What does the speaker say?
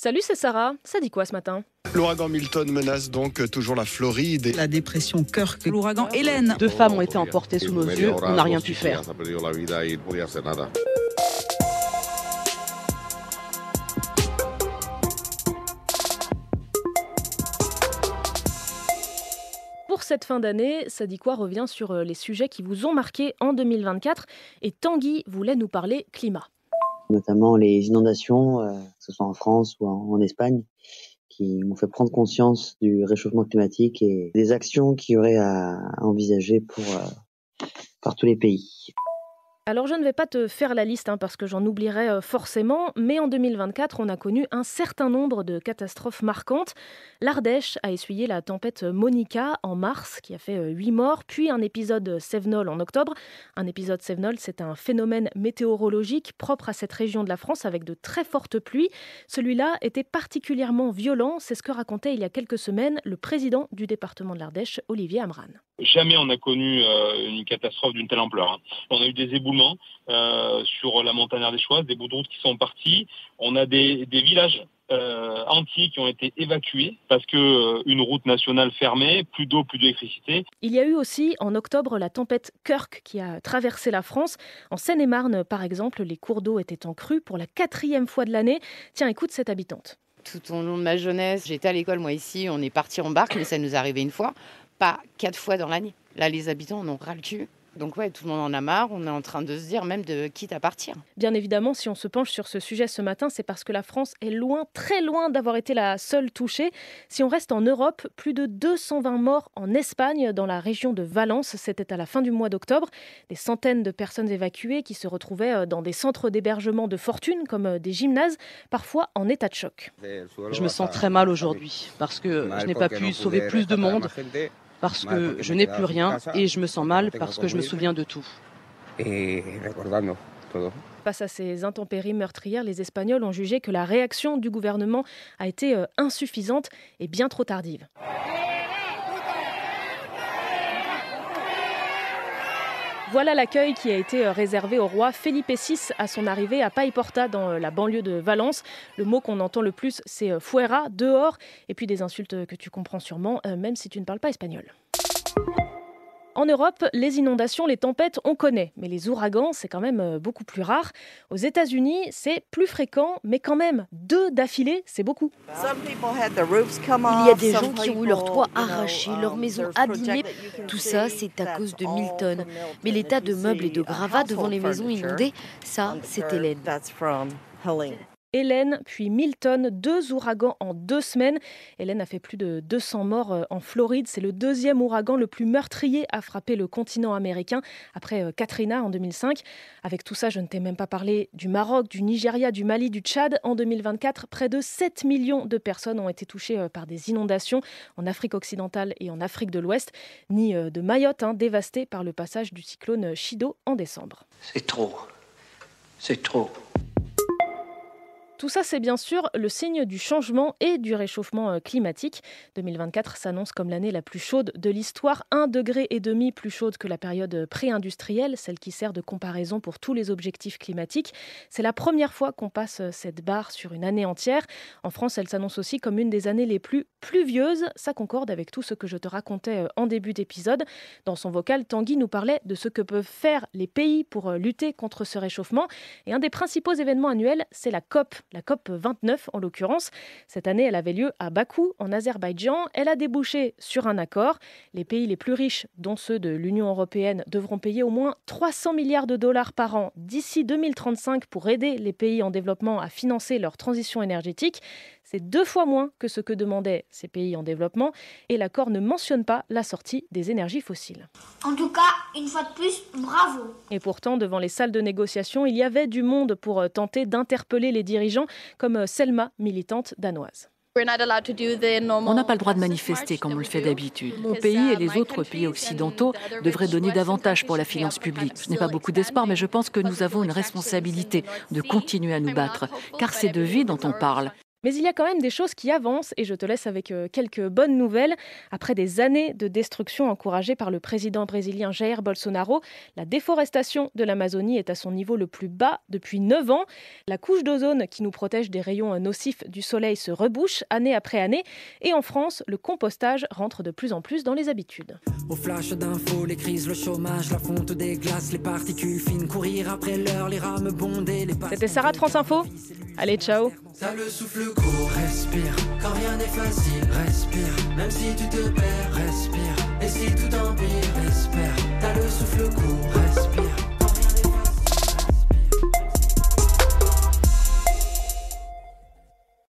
Salut, c'est Sarah. Ça dit quoi ce matin? L'ouragan Milton menace donc toujours la Floride. La dépression Kirk, l'ouragan Hélène. 2 femmes ont été emportées sous nos yeux, on n'a rien pu faire. Pour cette fin d'année, Ça dit quoi revient sur les sujets qui vous ont marqué en 2024 et Tanguy voulait nous parler climat. Notamment les inondations, que ce soit en France ou en Espagne, qui m'ont fait prendre conscience du réchauffement climatique et des actions qu'il y aurait à envisager par tous les pays. Alors je ne vais pas te faire la liste parce que j'en oublierai forcément, mais en 2024, on a connu un certain nombre de catastrophes marquantes. L'Ardèche a essuyé la tempête Monica en mars, qui a fait 8 morts, puis un épisode Cévenol en octobre. Un épisode Cévenol, c'est un phénomène météorologique propre à cette région de la France avec de très fortes pluies. Celui-là était particulièrement violent, c'est ce que racontait il y a quelques semaines le président du département de l'Ardèche, Olivier Amran. Jamais on a connu une catastrophe d'une telle ampleur. On a eu des éboulements sur la montagne ardéchoise, des bouts de route qui sont partis. On a des villages entiers qui ont été évacués parce que une route nationale fermée, plus d'eau, plus d'électricité. Il y a eu aussi en octobre la tempête Kirk qui a traversé la France. En Seine-et-Marne, par exemple, les cours d'eau étaient en crue pour la 4e fois de l'année. Tiens, écoute cette habitante. Tout au long de ma jeunesse, j'étais à l'école, moi ici, on est parti en barque, mais ça nous est arrivé une fois, pas 4 fois dans l'année. Là, les habitants en ont ras le cul. Donc ouais, tout le monde en a marre, on est en train de se dire même de quitte à partir. Bien évidemment, si on se penche sur ce sujet ce matin, c'est parce que la France est loin, très loin d'avoir été la seule touchée. Si on reste en Europe, plus de 220 morts en Espagne, dans la région de Valence, c'était à la fin du mois d'octobre. Des centaines de personnes évacuées qui se retrouvaient dans des centres d'hébergement de fortune, comme des gymnases, parfois en état de choc. Je me sens très mal aujourd'hui, parce que je n'ai pas pu sauver plus de monde, parce que je n'ai plus rien et je me sens mal parce que je me souviens de tout. Face à ces intempéries meurtrières, les Espagnols ont jugé que la réaction du gouvernement a été insuffisante et bien trop tardive. Voilà l'accueil qui a été réservé au roi Felipe VI à son arrivée à Paiporta dans la banlieue de Valence. Le mot qu'on entend le plus, c'est fuera, dehors, et puis des insultes que tu comprends sûrement, même si tu ne parles pas espagnol. En Europe, les inondations, les tempêtes, on connaît, mais les ouragans, c'est quand même beaucoup plus rare. Aux États-Unis, c'est plus fréquent, mais quand même, 2 d'affilée, c'est beaucoup. Il y a des gens qui ont eu leur toit arraché, leur maison abîmée. Tout ça, c'est à cause de Milton. Mais les tas de meubles et de gravats devant les maisons inondées, ça, c'est Hélène. Hélène, puis Milton, 2 ouragans en 2 semaines. Hélène a fait plus de 200 morts en Floride. C'est le 2e ouragan le plus meurtrier à frapper le continent américain, après Katrina en 2005. Avec tout ça, je ne t'ai même pas parlé du Maroc, du Nigeria, du Mali, du Tchad. En 2024, près de 7 millions de personnes ont été touchées par des inondations en Afrique occidentale et en Afrique de l'Ouest, ni de Mayotte, dévastée par le passage du cyclone Chido en décembre. C'est trop. C'est trop. Tout ça, c'est bien sûr le signe du changement et du réchauffement climatique. 2024 s'annonce comme l'année la plus chaude de l'histoire, 1,5 degré plus chaude que la période pré-industrielle, celle qui sert de comparaison pour tous les objectifs climatiques. C'est la première fois qu'on passe cette barre sur une année entière. En France, elle s'annonce aussi comme une des années les plus pluvieuses. Ça concorde avec tout ce que je te racontais en début d'épisode. Dans son vocal, Tanguy nous parlait de ce que peuvent faire les pays pour lutter contre ce réchauffement. Et un des principaux événements annuels, c'est la COP 29 en l'occurrence. Cette année, elle avait lieu à Bakou, en Azerbaïdjan. Elle a débouché sur un accord. Les pays les plus riches, dont ceux de l'Union européenne, devront payer au moins 300 milliards de dollars par an d'ici 2035 pour aider les pays en développement à financer leur transition énergétique. C'est 2 fois moins que ce que demandaient ces pays en développement. Et l'accord ne mentionne pas la sortie des énergies fossiles. En tout cas, une fois de plus, bravo. Et pourtant, devant les salles de négociation, il y avait du monde pour tenter d'interpeller les dirigeants, comme Selma, militante danoise. On n'a pas le droit de manifester comme on le fait d'habitude. Mon pays et les autres pays occidentaux devraient donner davantage pour la finance publique. Je n'ai pas beaucoup d'espoir, mais je pense que nous avons une responsabilité de continuer à nous battre, car c'est de vie dont on parle. Mais il y a quand même des choses qui avancent et je te laisse avec quelques bonnes nouvelles. Après des années de destruction encouragée par le président brésilien Jair Bolsonaro, la déforestation de l'Amazonie est à son niveau le plus bas depuis 9 ans. La couche d'ozone qui nous protège des rayons nocifs du soleil se rebouche année après année. Et en France, le compostage rentre de plus en plus dans les habitudes. Au flash d'infos, les crises, le chômage, la fonte des glaces, les particules fines, courir après l'heure, les rames bondées. C'était Sarah de France Info. Allez, ciao. Ça le souffle court, respire, quand rien n'est facile, respire, même si tu te perds, respire, et si tout empire, espère.